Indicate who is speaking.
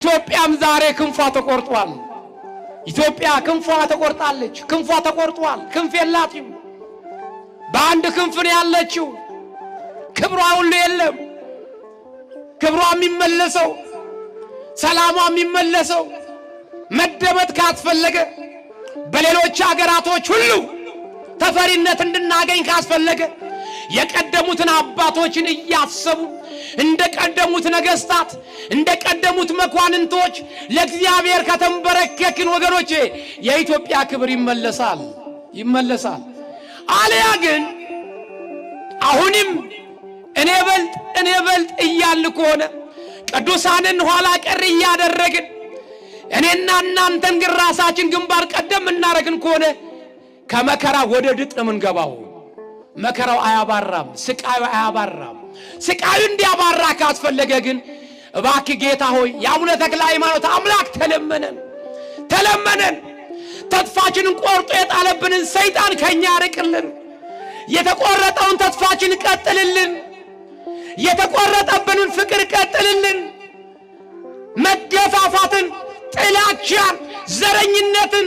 Speaker 1: ኢትዮጵያም ዛሬ ክንፏ ተቆርጧል። ኢትዮጵያ ክንፏ ተቆርጣለች። ክንፏ ተቆርጧል። ክንፍ የላትም። በአንድ ክንፍ ነው ያለችው። ክብሯ ሁሉ የለም። ክብሯ የሚመለሰው ሰላሟ የሚመለሰው መደመጥ ካስፈለገ በሌሎች ሀገራቶች ሁሉ ተፈሪነት እንድናገኝ ካስፈለገ የቀደሙትን አባቶችን እያሰቡ እንደቀደሙት ነገስታት እንደቀደሙት መኳንንቶች ለእግዚአብሔር ከተንበረከክን ወገኖቼ የኢትዮጵያ ክብር ይመለሳል። አለያ ግን አሁንም እኔ በልጥ እያልን ከሆነ ቅዱሳንን ኋላ ቀር እያደረግን እኔና እናንተን ግን ራሳችን ግንባር ቀደም እናረግን ከሆነ ከመከራ ወደ ድጥ ምንገባው። መከራው አያባራም፣ ስቃዩ አያባራም። ስቃዩ እንዲያባራ ካስፈለገ ግን እባክህ ጌታ ሆይ የአቡነ ተክለ ሃይማኖት አምላክ ተለመነን። ተስፋችንን ቆርጦ የጣለብንን ሰይጣን ከኛ ያርቅልን። የተቆረጠውን ተስፋችን ቀጥልልን። የተቆረጠብንን ፍቅር ቀጥልልን። መገፋፋትን፣ ጥላቻን፣ ዘረኝነትን